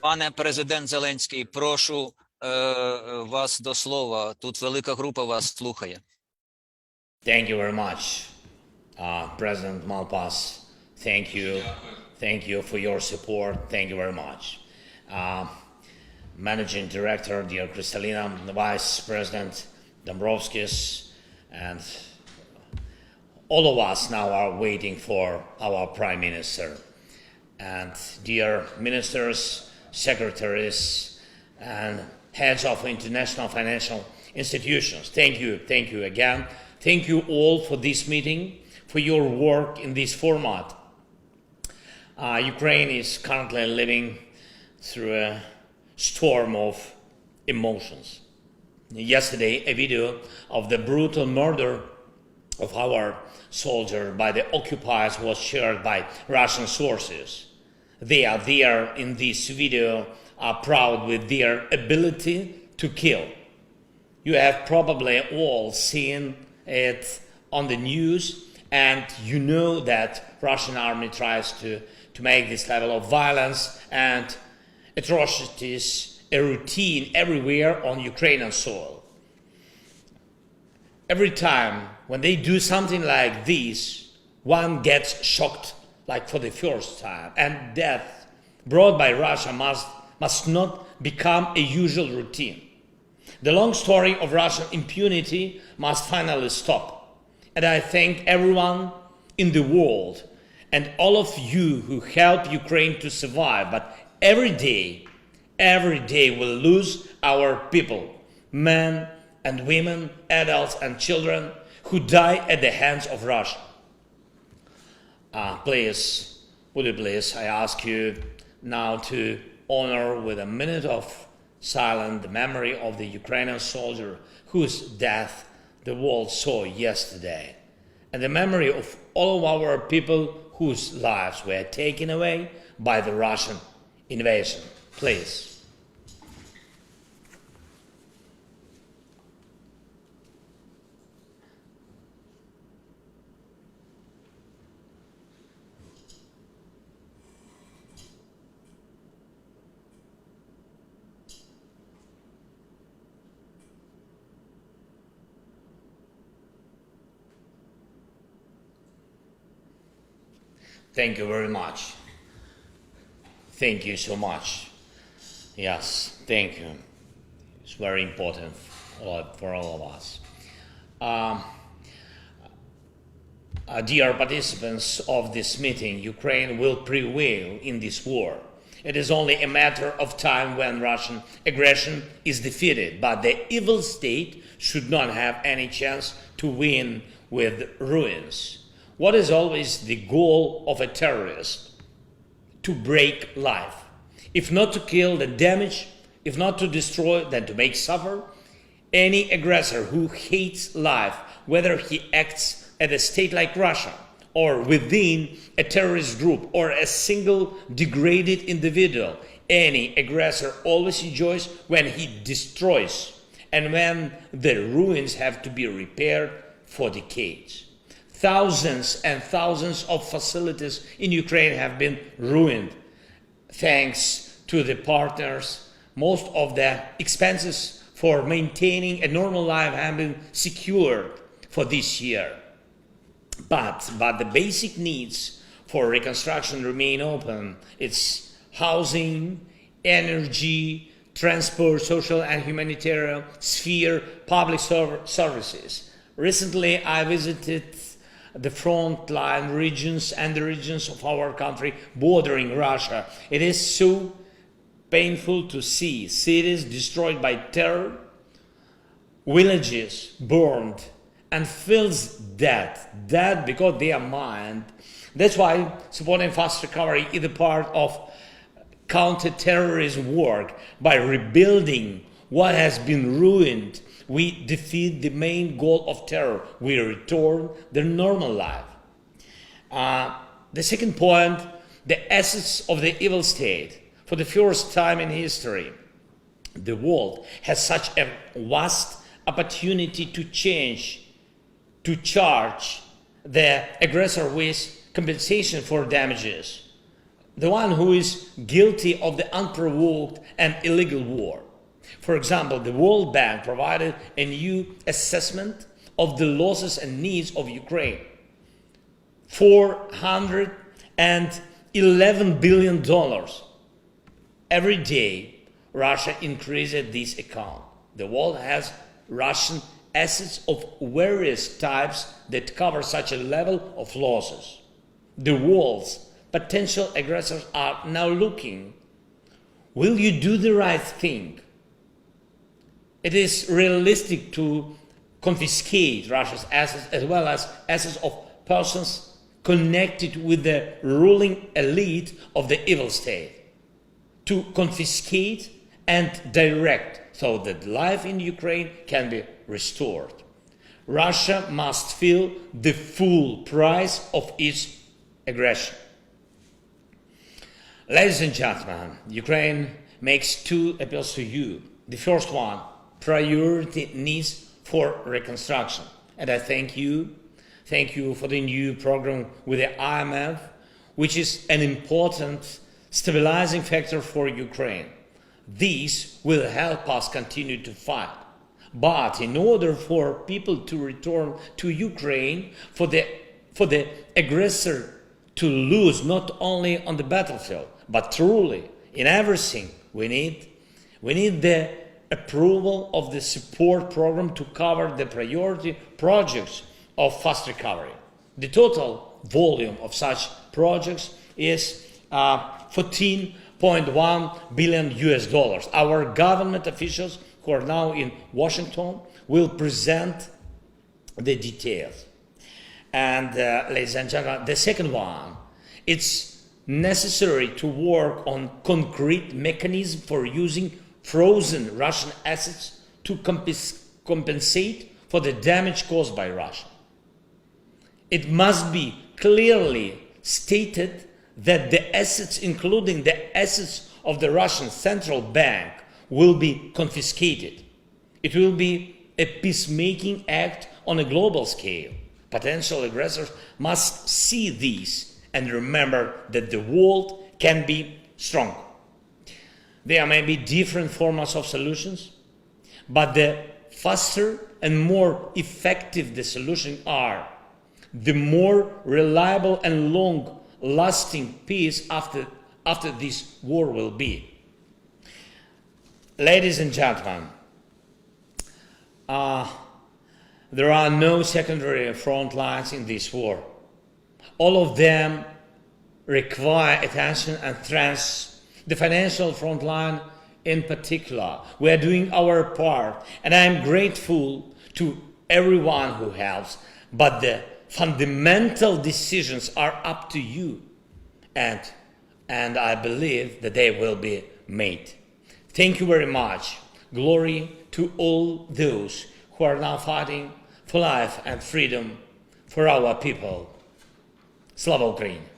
Пане президент Зеленський, прошу вас до слова. Тут велика група вас слухає. Thank you very much, President Malpass. Thank you. Thank you for your support. Thank you very much. Managing Director, dear Kristalina, the Vice President Dombrovskis, and all of us now are waiting for our Prime Minister. And dear ministers, secretaries, and heads of international financial institutions, thank you again. Thank you all for this meeting, for your work in this format. Ukraine is currently living through a storm of emotions. Yesterday, a video of the brutal murder of our soldier by the occupiers was shared by Russian sources. They are there in this video, are proud with their ability to kill. You have probably all seen it on the news, and you know that Russian army tries to make this level of violence and atrocities a routine everywhere on Ukrainian soil. Every time when they do something like this, one gets shocked like for the first time, and death brought by Russia must not become a usual routine. The long story of Russian impunity must finally stop. And I thank everyone in the world and all of you who help Ukraine to survive. But every day we'll lose our people, men and women, adults and children who die at the hands of Russia. Please, would you please, I ask you now to honor with a minute of silence the memory of the Ukrainian soldier whose death the world saw yesterday, and the memory of all of our people whose lives were taken away by the Russian invasion. Please. Thank you very much. Thank you so much. Yes, thank you. It's very important for all of us. Dear participants of this meeting, Ukraine will prevail in this war. It is only a matter of time when Russian aggression is defeated, but the evil state should not have any chance to win with ruins. What is always the goal of a terrorist? To break life. If not to kill, then damage. If not to destroy, then to make suffer. Any aggressor who hates life, whether he acts at a state like Russia, or within a terrorist group, or a single degraded individual, any aggressor always enjoys when he destroys, and when the ruins have to be repaired for decades. Thousands and thousands of facilities in Ukraine have been ruined. Thanks to the partners, most of the expenses for maintaining a normal life have been secured for this year. But the basic needs for reconstruction remain open. It's housing, energy, transport, social and humanitarian sphere, public services. Recently, I visited the frontline regions and the regions of our country bordering Russia. It is so painful to see cities destroyed by terror, villages burned, and fields dead because they are mined. That's why supporting fast recovery is a part of counter-terrorism work. By rebuilding what has been ruined, we defeat the main goal of terror. We return their normal life. The second point, the essence of the evil state. For the first time in history, the world has such a vast opportunity to change, to charge the aggressor with compensation for damages. the one who is guilty of the unprovoked and illegal war. For example, the World Bank provided a new assessment of the losses and needs of Ukraine. $411 billion. Every day, Russia increases this account. The world has Russian assets of various types that cover such a level of losses. The world's potential aggressors are now looking. Will you do the right thing? It is realistic to confiscate Russia's assets as well as assets of persons connected with the ruling elite of the evil state. To confiscate and direct so that life in Ukraine can be restored. Russia must feel the full price of its aggression. Ladies and gentlemen, Ukraine makes two appeals to you. The first one, priority needs for reconstruction. And I thank you for the new program with the IMF, which is an important stabilizing factor for Ukraine. This will help us continue to fight. But in order for people to return to Ukraine, for the aggressor to lose not only on the battlefield, but truly in everything, we need the approval of the support program to cover the priority projects of fast recovery. The total volume of such projects is $14.1 billion. Our government officials who are now in Washington will present the details. And ladies and gentlemen, the second one, it's necessary to work on concrete mechanism for using frozen Russian assets to compensate for the damage caused by Russia. It must be clearly stated that the assets, including the assets of the Russian Central Bank, will be confiscated. It will be a peacemaking act on a global scale. Potential aggressors must see this and remember that the world can be strong. There may be different formats of solutions, but the faster and more effective the solutions are, the more reliable and long-lasting peace after this war will be. Ladies and gentlemen, there are no secondary front lines in this war. All of them require attention and strength. The financial front line in particular. We are doing our part, and I am grateful to everyone who helps, but the fundamental decisions are up to you, and I believe that they will be made. Thank you very much. Glory to all those who are now fighting for life and freedom for our people. Slava Ukraini!